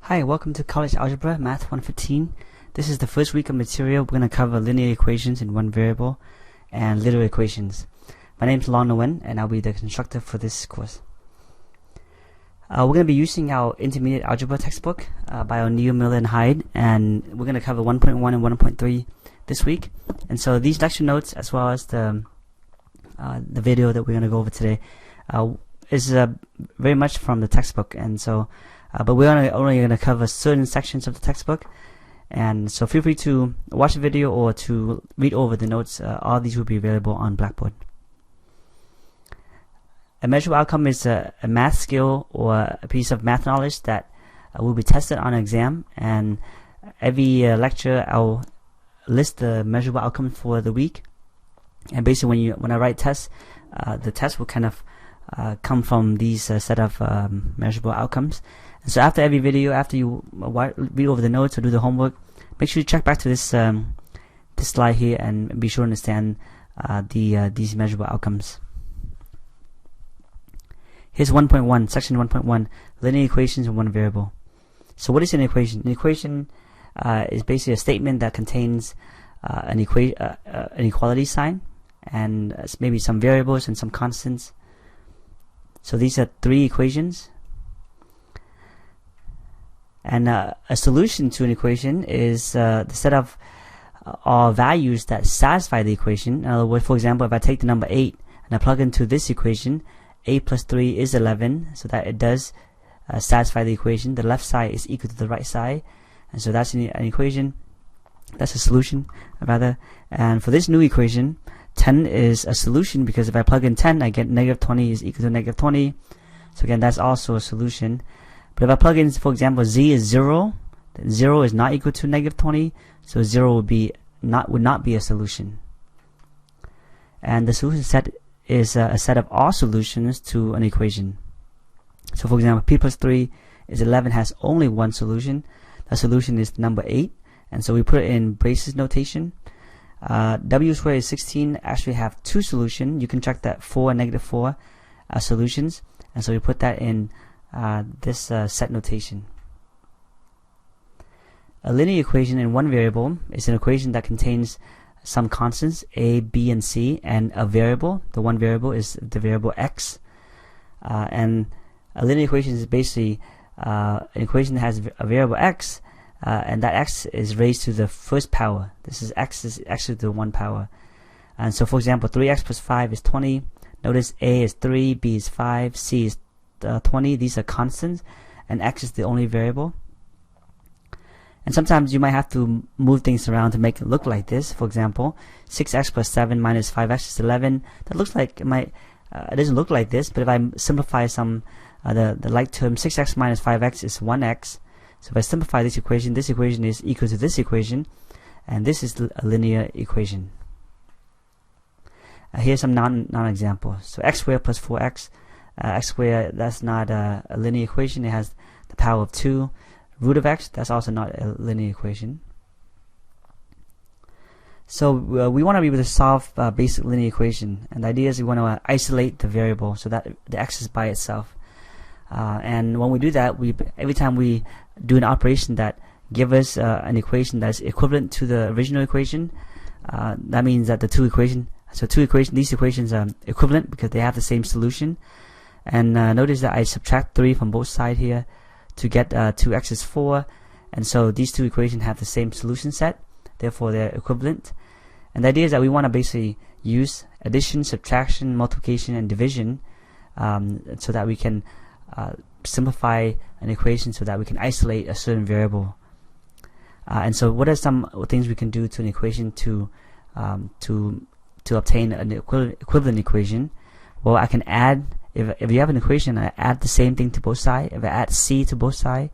Hi, welcome to College Algebra, Math 115. This is the first week of material. We're going to cover linear equations in one variable and literal equations. My name is Lon Nguyen, and I'll be the instructor for this course. We're going to be using our intermediate algebra textbook by O'Neill, Miller, and Hyde, and we're going to cover 1.1 and 1.3 this week. And so these lecture notes, as well as the video that we're going to go over today, is very much from the textbook, and so but we're only going to cover certain sections of the textbook, and so feel free to watch the video or to read over the notes. All these will be available on Blackboard. A measurable outcome is a math skill or a piece of math knowledge that will be tested on an exam, and every lecture I'll list the measurable outcome for the week, and basically when I write tests, the test will kind of come from these set of measurable outcomes. And so after every video, after you read over the notes or do the homework, make sure you check back to this this slide here and be sure to understand these measurable outcomes. Here's 1.1, section 1.1, linear equations in one variable. So what is an equation? An equation is basically a statement that contains an equality sign and maybe some variables and some constants. So these are three equations. And a solution to an equation is the set of values that satisfy the equation. In other words, for example, if I take the number 8 and I plug into this equation, 8 plus 3 is 11, so that it does satisfy the equation. The left side is equal to the right side, and so that's an equation. That's a solution, rather. And for this new equation, 10 is a solution because if I plug in 10, I get negative 20 is equal to negative 20. So again, that's also a solution. But if I plug in, for example, z is 0, then 0 is not equal to negative 20, so 0 would not be a solution. And the solution set is a set of all solutions to an equation. So for example, p plus 3 is 11 has only one solution. The solution is number 8, and so we put it in braces notation. W squared is 16 actually have two solutions. You can check that 4 and negative 4 are solutions, and so we put that in this set notation. A linear equation in one variable is an equation that contains some constants a, b, and c, and a variable. The one variable is the variable x, and a linear equation is basically an equation that has a variable x, and that x is raised to the first power. This is x is actually the one power. And so for example, 3x plus 5 is 20. Notice a is 3, b is 5, c is 20. These are constants, and x is the only variable. And sometimes you might have to move things around to make it look like this. For example, 6x plus 7 minus 5x is 11. That looks like it might it doesn't look like this, but if I simplify some the like term, 6x minus 5x is 1x. So if I simplify this equation is equal to this equation, and this is a linear equation. Here's some non-examples. So x squared plus 4x, x squared, that's not a linear equation. It has the power of 2. Root of x, that's also not a linear equation. So we want to be able to solve basic linear equation, and the idea is we want to isolate the variable so that the x is by itself. And when we do that, every time we do an operation that gives us an equation that's equivalent to the original equation, that means that these equations are equivalent because they have the same solution. And notice that I subtract 3 from both sides here to get 2x is 4, and so these two equations have the same solution set, therefore they're equivalent. And the idea is that we want to basically use addition, subtraction, multiplication, and division so that we can simplify an equation so that we can isolate a certain variable. And so what are some things we can do to an equation to obtain an equivalent equation? Well, I can add, if you have an equation, I add the same thing to both sides. If I add c to both sides,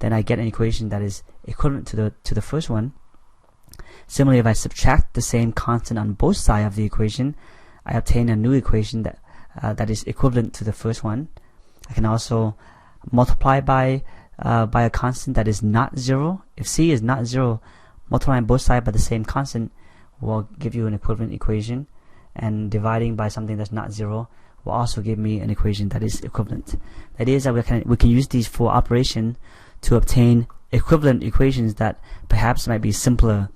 then I get an equation that is equivalent to the first one. Similarly, if I subtract the same constant on both sides of the equation, I obtain a new equation that is equivalent to the first one. I can also multiply by a constant that is not 0. If c is not 0, multiplying both sides by the same constant will give you an equivalent equation, and dividing by something that's not 0 will also give me an equation that is equivalent. The idea is that we can use these 4 operations to obtain equivalent equations that perhaps might be simpler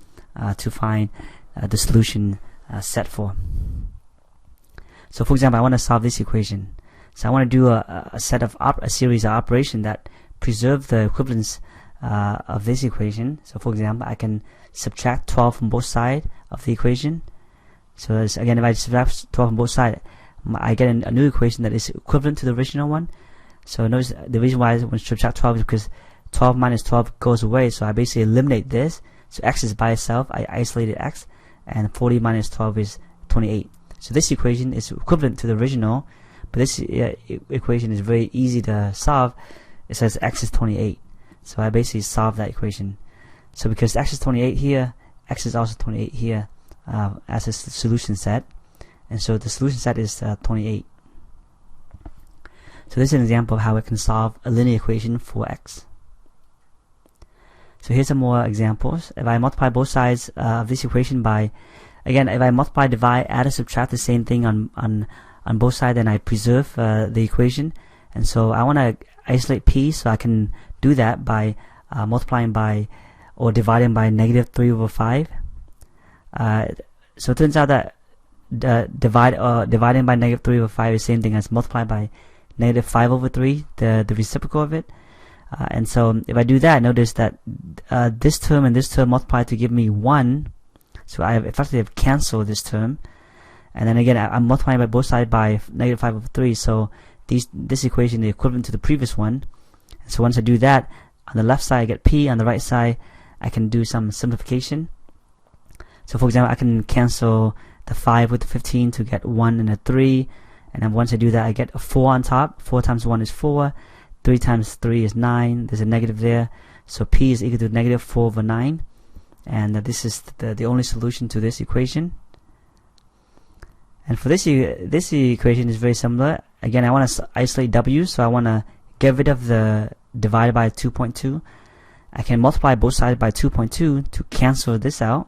to find the solution set for. So for example, I want to solve this equation. So I want to do a series of operations that preserve the equivalence of this equation. So for example, I can subtract 12 from both sides of the equation. So again, if I subtract 12 from both sides, I get a new equation that is equivalent to the original one. So notice the reason why I want to subtract 12 is because 12 minus 12 goes away, so I basically eliminate this. So x is by itself, I isolated x, and 40 minus 12 is 28. So this equation is equivalent to the original, but this equation is very easy to solve. It says x is 28. So I basically solve that equation. So because x is 28 here, x is also 28 here as a solution set. And so the solution set is 28. So this is an example of how we can solve a linear equation for x. So here's some more examples. If I multiply both sides of this equation by, again, if I multiply, divide, add, or subtract the same thing on both sides, then I preserve the equation. And so I want to isolate p, so I can do that by multiplying by or dividing by -3/5. So it turns out that dividing by -3/5 is the same thing as multiplying by -5/3, the reciprocal of it. And so if I do that, notice that this term and this term multiply to give me 1. So I have effectively canceled this term. And then again, I'm multiplying by both sides by -5/3. So this equation is equivalent to the previous one. So once I do that, on the left side I get p, on the right side I can do some simplification. So for example, I can cancel the 5 with the 15 to get 1 and a 3. And then once I do that, I get a 4 on top. 4 times 1 is 4. 3 times 3 is 9. There's a negative there. So p is equal to -4/9. And this is the only solution to this equation. And for this equation is very similar. Again, I want to isolate w, so I want to get rid of the divided by 2.2. I can multiply both sides by 2.2 to cancel this out.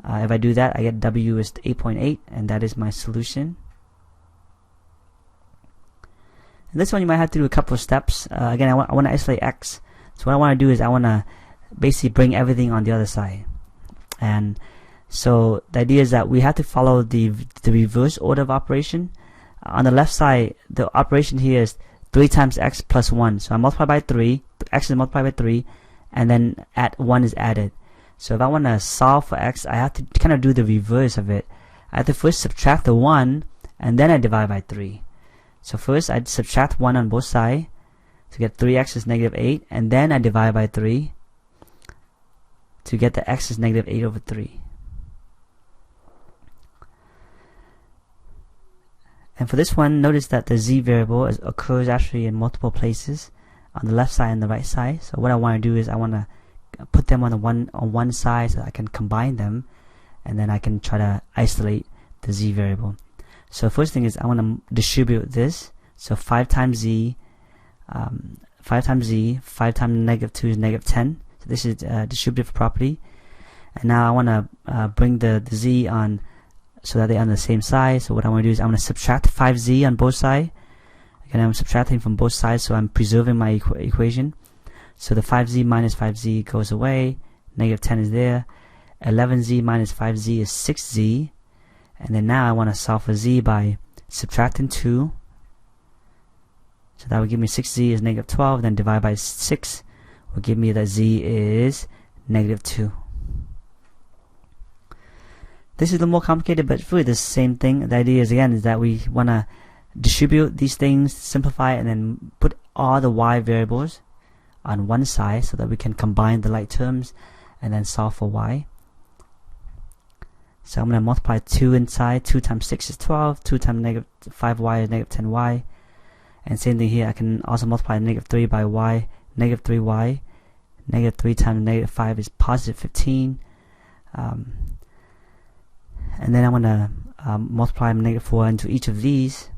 If I do that, I get w is 8.8, and that is my solution. And this one you might have to do a couple of steps. Again, I want to isolate x. So what I want to do is I want to basically bring everything on the other side. And so the idea is that we have to follow the reverse order of operation. On the left side, the operation here is 3 times x plus 1. So I multiply by 3, x is multiplied by 3, and then 1 is added. So if I want to solve for x, I have to kind of do the reverse of it. I have to first subtract the 1, and then I divide by 3. So first I subtract 1 on both sides to get 3x is -8, and then I divide by 3 to get the x is -8/3. And for this one, notice that the z variable occurs actually in multiple places on the left side and the right side. So what I want to do is I want to put them on one side so that I can combine them, and then I can try to isolate the z variable. So first thing is I want to distribute this. So 5 times z, 5 times -2 is -10. So this is distributive property. And now I want to bring the z on so that they're on the same side. So what I want to do is I want to subtract 5z on both sides. Again, I'm subtracting from both sides, so I'm preserving my equation. So the 5z minus 5z goes away. -10 is there. 11z minus 5z is 6z. And then now I want to solve for z by subtracting 2. So that will give me 6z is -12. Then divide by 6 will give me that z is -2. This is a little more complicated, but really the same thing. The idea is, again, is that we want to distribute these things, simplify, and then put all the y variables on one side so that we can combine the like terms and then solve for y. So I'm going to multiply 2 inside. 2 times 6 is 12. 2 times -5y is -10y. And same thing here. I can also multiply -3 by y. -3y. -3 times -5 is +15. And then I'm going to multiply -4 into each of these.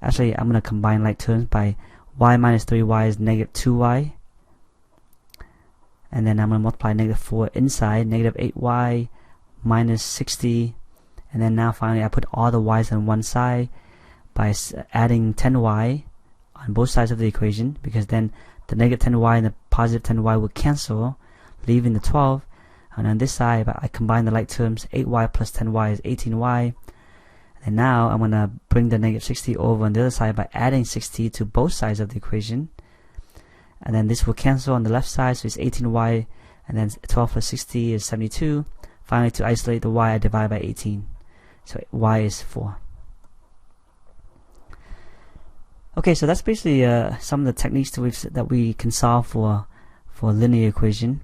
Actually, I'm going to combine like terms by y minus 3y is -2y. And then I'm going to multiply -4 inside, -8y minus 60. And then now finally I put all the y's on one side by adding 10y on both sides of the equation, because then the -10y and the positive 10y will cancel, leaving the 12. And on this side, I combine the like terms. 8y plus 10y is 18y. And now I'm going to bring the negative 60 over on the other side by adding 60 to both sides of the equation. And then this will cancel on the left side, so it's 18y, and then 12 plus 60 is 72. Finally, to isolate the y, I divide by 18. So y is 4. Okay, so that's basically some of the techniques that we can solve for linear equation.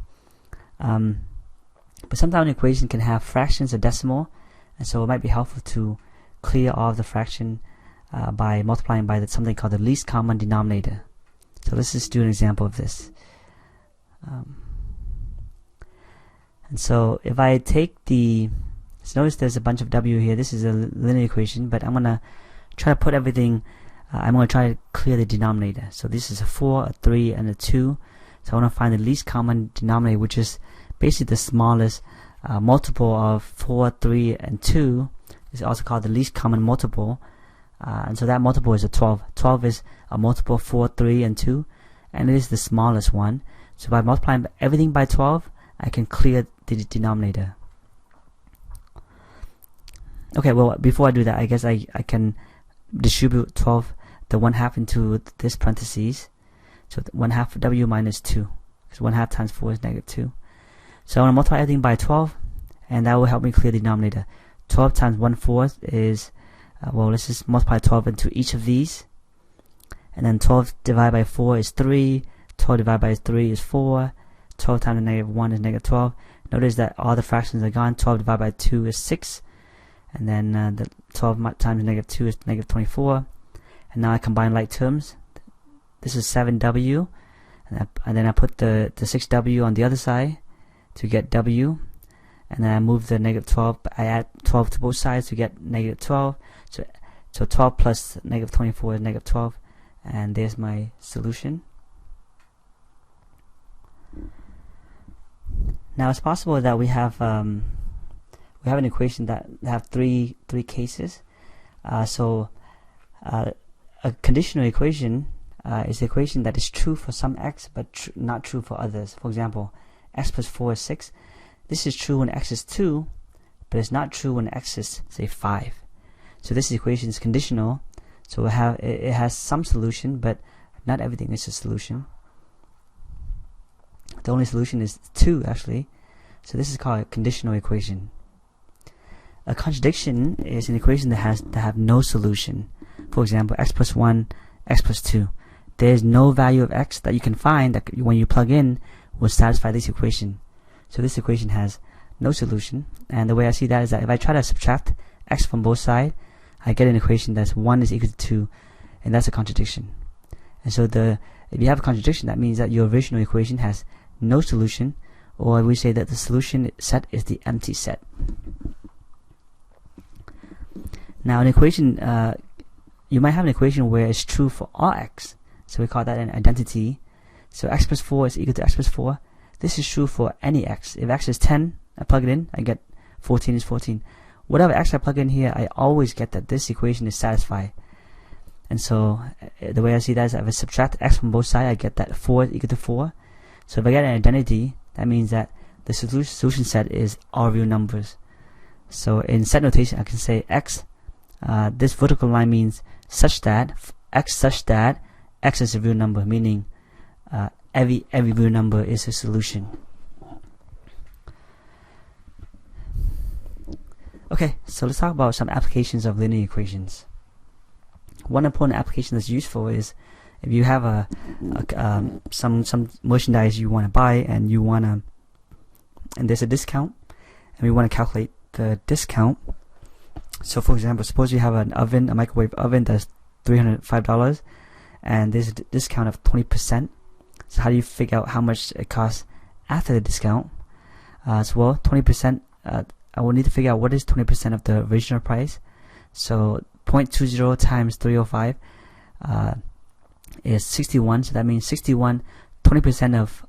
But sometimes an equation can have fractions or decimal, and so it might be helpful to clear off the fraction by multiplying by something called the least common denominator. So let's just do an example of this. And so if I take so notice there's a bunch of w here. This is a linear equation, but I'm going to try to put everything, I'm going to try to clear the denominator. So this is a 4, a 3, and a 2. So I want to find the least common denominator, which is basically the smallest multiple of 4, 3, and 2. Is also called the least common multiple. And so that multiple is a 12. 12 is a multiple of 4, 3, and 2. And it is the smallest one. So by multiplying everything by 12, I can clear the denominator. Okay, well, before I do that, I guess I can distribute 12, the 1/2 into this parentheses. So 1/2 w minus 2. Because 1/2 times 4 is negative 2. So I want to multiply everything by 12, and that will help me clear the denominator. 12 times 1/4 is, well, let's just multiply 12 into each of these. And then 12 divided by 4 is 3. 12 divided by 3 is 4. 12 times negative 1 is negative 12. Notice that all the fractions are gone. 12 divided by 2 is 6. And then the 12 times negative 2 is negative 24. And now I combine like terms. This is 7w. And then I put the 6w on the other side to get w. And then I move the negative 12. I add 12 to both sides to get negative 12. So 12 plus negative 24 is negative 12. And there's my solution. Now it's possible that we have an equation that have three cases. So a conditional equation is the equation that is true for some x but not true for others. For example, x plus 4 is 6. This is true when x is 2, but it's not true when x is, say, 5. So this equation is conditional. So it has some solution, but not everything is a solution. The only solution is 2, actually. So this is called a conditional equation. A contradiction is an equation that have no solution. For example, x plus 1, x plus 2. There's no value of x that you can find that when you plug in will satisfy this equation. So this equation has no solution. And the way I see that is that if I try to subtract x from both sides, I get an equation that's 1 is equal to 2, and that's a contradiction. And so if you have a contradiction, that means that your original equation has no solution, or we say that the solution set is the empty set. Now an equation, you might have an equation where it's true for all x, so we call that an identity. So x plus 4 is equal to x plus 4. This is true for any x. If x is 10, I plug it in, I get 14 is 14. Whatever x I plug in here, I always get that this equation is satisfied. And so the way I see that is that if I subtract x from both sides, I get that 4 is equal to 4. So if I get an identity, that means that the solution set is all real numbers. So in set notation, I can say x, this vertical line means such that x is a real number, meaning every real number is a solution. Okay, so let's talk about some applications of linear equations. One important application that's useful is if you have some merchandise you want to buy and and there's a discount, and we want to calculate the discount. So for example, suppose you have a microwave oven that's $305, and there's a discount of 20%. So how do you figure out how much it costs after the discount? Well, 20%. I will need to figure out what is 20% of the original price. So 0.20 times 305 is 61. So that means 61. 20% of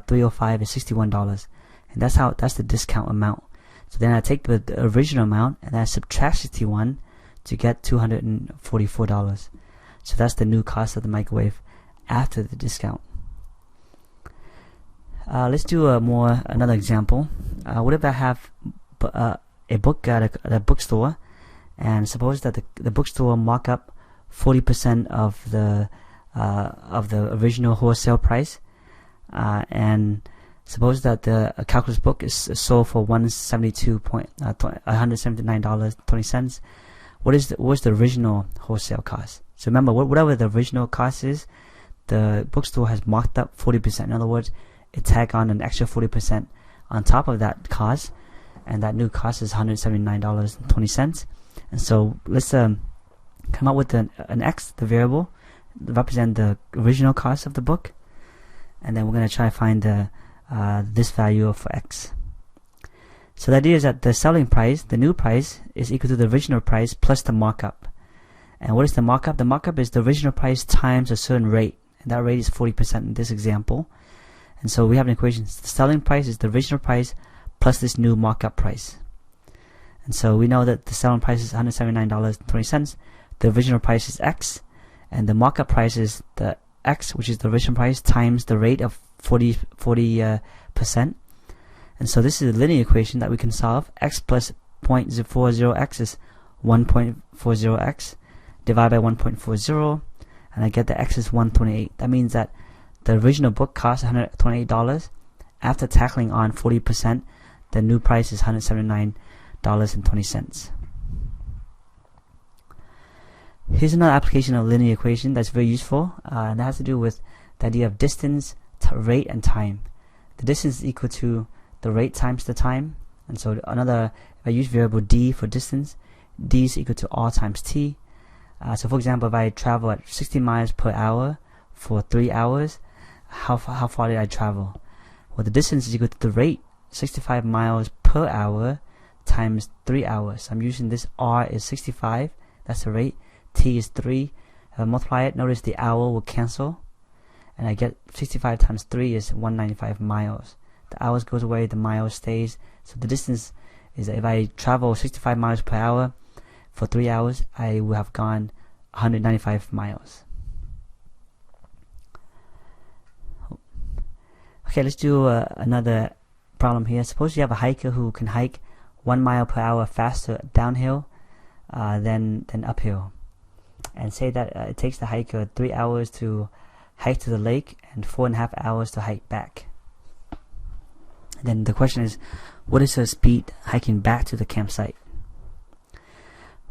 305 is $61, and that's the discount amount. So then I take the original amount and I subtract 61 to get $244. So that's the new cost of the microwave after the discount. Let's do another example. What if I have a book at a bookstore, and suppose that the bookstore mark up 40% of the original wholesale price, and suppose that the calculus book is sold for $179.20. What's the original wholesale cost? So remember, whatever the original cost is, the bookstore has marked up 40%. In other words, it tag on an extra 40% on top of that cost, and that new cost is $179.20. And so let's come up with an x, the variable, represent the original cost of the book, and then we're going to try to find this value for x. So the idea is that the selling price, the new price, is equal to the original price plus the markup. And what is the markup? The markup is the original price times a certain rate, and that rate is 40% in this example. And so we have an equation. The selling price is the original price plus this new markup price. And so we know that the selling price is $179.20. The original price is x, and the markup price is the x, which is the original price, times the rate of 40%. And so this is a linear equation that we can solve. X plus 0.40x is 1.40x divided by 1.40, and I get the x is 128. That means that the original book cost $128. After tackling on 40%, the new price is $179.20. Here's another application of linear equation that's very useful, and that has to do with the idea of distance, rate, and time. The distance is equal to the rate times the time, and so if I use variable d for distance, d is equal to r times t. So for example, if I travel at 60 miles per hour for 3 hours, how far did I travel? Well, the distance is equal to the rate, 65 miles per hour times 3 hours. So I'm using this r is 65, that's the rate, t is 3. If I multiply it, notice the hour will cancel, and I get 65 times 3 is 195 miles. The hours goes away, the miles stays. So the distance is that if I travel 65 miles per hour for 3 hours, I will have gone 195 miles. Okay, let's do another problem here. Suppose you have a hiker who can hike 1 mile per hour faster downhill than uphill, and say that it takes the hiker 3 hours to hike to the lake and 4.5 hours to hike back. And then the question is, what is the speed hiking back to the campsite?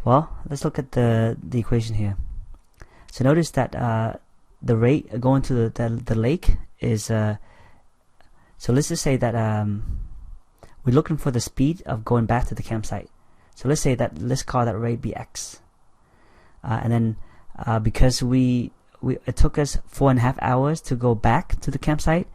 Well, let's look at the equation here. So notice that the rate going to the lake is so let's just say that we're looking for the speed of going back to the campsite. So let's call that rate be x, and then because it took us 4.5 hours to go back to the campsite,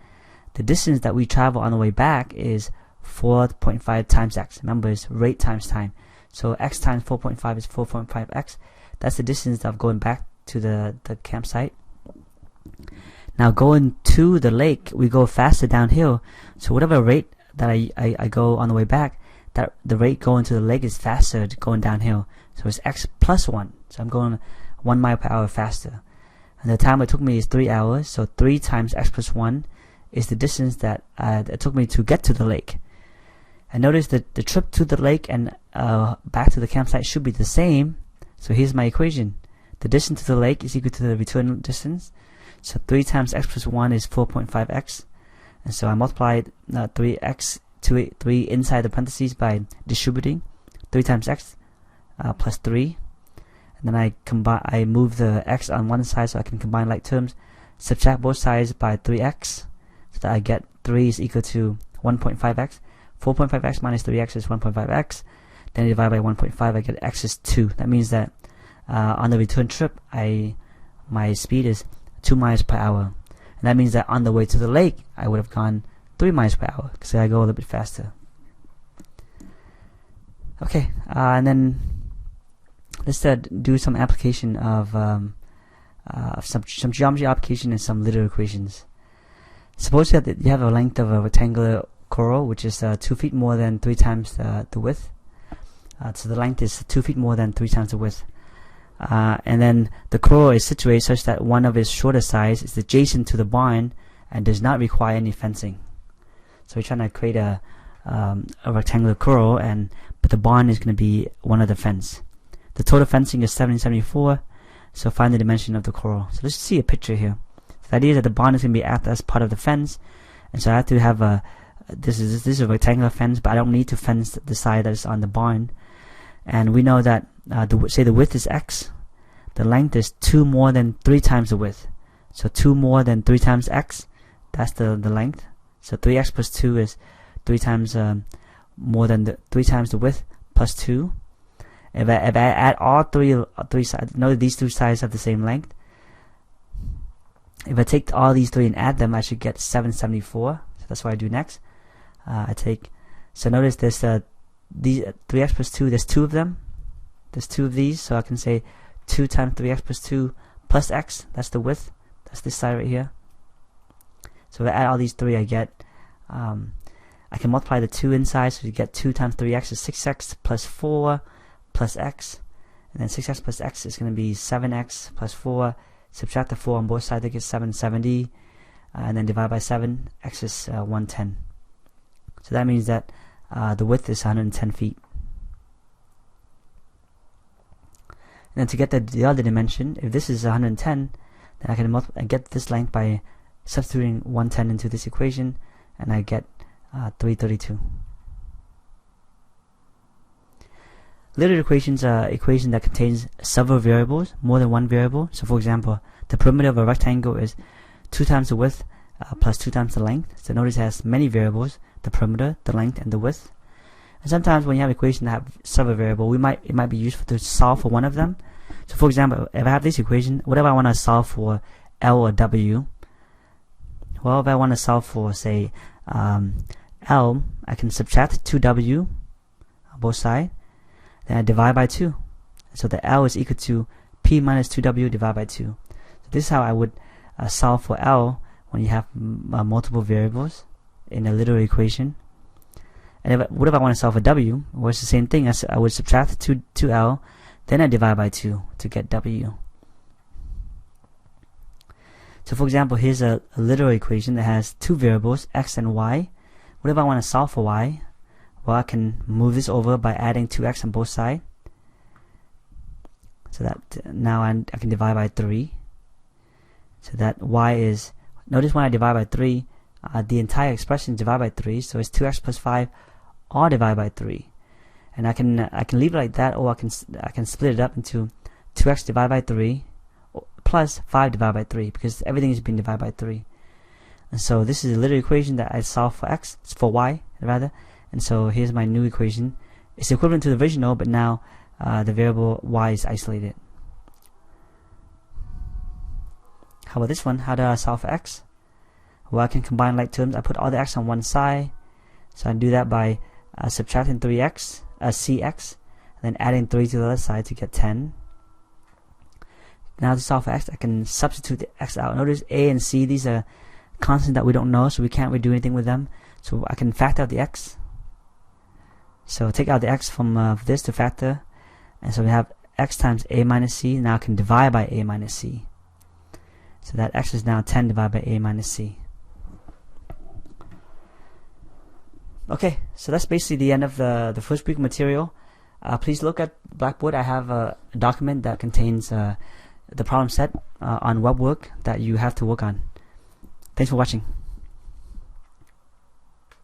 the distance that we travel on the way back is 4.5 times x. Remember, it's rate times time. So x times 4.5 is 4.5x. That's the distance of going back to the campsite. Now going to the lake, we go faster downhill. So whatever rate that I go on the way back, that the rate going to the lake is faster going downhill. So it's x plus 1. So I'm going 1 mile per hour faster. And the time it took me is 3 hours. So 3 times x plus 1 is the distance that it took me to get to the lake. And notice that the trip to the lake and back to the campsite should be the same. So here's my equation. The distance to the lake is equal to the return distance. So 3 times x plus 1 is 4.5x. And so I multiplied 3x to 3 inside the parentheses by distributing 3 times x plus 3. And then I move the x on one side so I can combine like terms. Subtract both sides by 3x. So that I get 3 is equal to 1.5x. 4.5x minus 3x is 1.5x. Then I divide by 1.5, I get x is 2. That means that on the return trip, my speed is 2 miles per hour. And that means that on the way to the lake, I would have gone 3 miles per hour because I go a little bit faster. Okay, and then let's do some application of some geometry application and some linear equations. Suppose that you have a length of a rectangular coral which is 2 feet more than 3 times the width. So the length is 2 feet more than 3 times the width. And then the coral is situated such that one of its shorter sides is adjacent to the barn and does not require any fencing. So we're trying to create a rectangular curl, but the barn is going to be one of the fence. The total fencing is 774. So find the dimension of the coral. So let's see a picture here. So the idea is that the barn is going to be acted as part of the fence, and so I have to have this is a rectangular fence, but I don't need to fence the side that is on the barn. And we know that say the width is x, the length is 2 more than 3 times the width. So 2 more than 3 times x, that's the length. So 3x plus 2 is 3 times more than 3 times the width plus 2. If I add all three sides, note these two sides have the same length. If I take all these 3 and add them, I should get 774. So that's what I do next. So notice there's these 3x plus 2, there's 2 of them. There's 2 of these, so I can say 2 times 3x plus 2 plus x, that's the width. That's this side right here. So if I add all these 3, I get, I can multiply the 2 inside, so you get 2 times 3x is 6x plus 4 plus x. And then 6x plus x is going to be 7x plus 4. Subtract the 4 on both sides, that gets 770. And then divide by 7, x is 110. So that means that the width is 110 feet. And then to get the other dimension, if this is 110, then I can get this length by substituting 110 into this equation, and I get 332. Linear equations are equation that contains several variables, more than one variable. So for example, the perimeter of a rectangle is 2 times the width plus 2 times the length. So notice it has many variables: the perimeter, the length, and the width. And sometimes when you have equations that have several variables, it might be useful to solve for one of them. So for example, if I have this equation, whatever I want to solve for, L or W, well, if I want to solve for, say, L, I can subtract 2W on both sides, then I divide by 2. So the L is equal to P minus 2W divided by 2. So this is how I would solve for L when you have multiple variables in a linear equation. And what if I want to solve for W? Well, it's the same thing. I would subtract 2L, then I divide by 2 to get W. So for example, here's a linear equation that has 2 variables, x and y. What if I want to solve for y? Well, I can move this over by adding 2x on both sides. So that now I can divide by 3. So that y is, notice when I divide by 3, the entire expression is divided by 3, so it's 2x plus 5 all divided by 3. And I can leave it like that, or I can split it up into 2x divided by 3 plus 5 divided by 3, because everything is being divided by 3. And so this is a linear equation that I solve for x, it's for y rather. And so here's my new equation. It's equivalent to the original, but now the variable y is isolated. How about this one? How do I solve for x? Well, I can combine like terms. I put all the x on one side, so I do that by subtracting 3x, cx, and then adding 3 to the other side to get 10. Now to solve for x, I can substitute the x out. Notice a and c, these are constants that we don't know, so we can't really do anything with them. So I can factor out the x. So take out the x from this to factor, and so we have x times a minus c. Now I can divide by a minus c. So that x is now 10 divided by a minus c. Okay, so that's basically the end of the first week material. Please look at Blackboard. I have a document that contains the problem set on web work that you have to work on. Thanks for watching.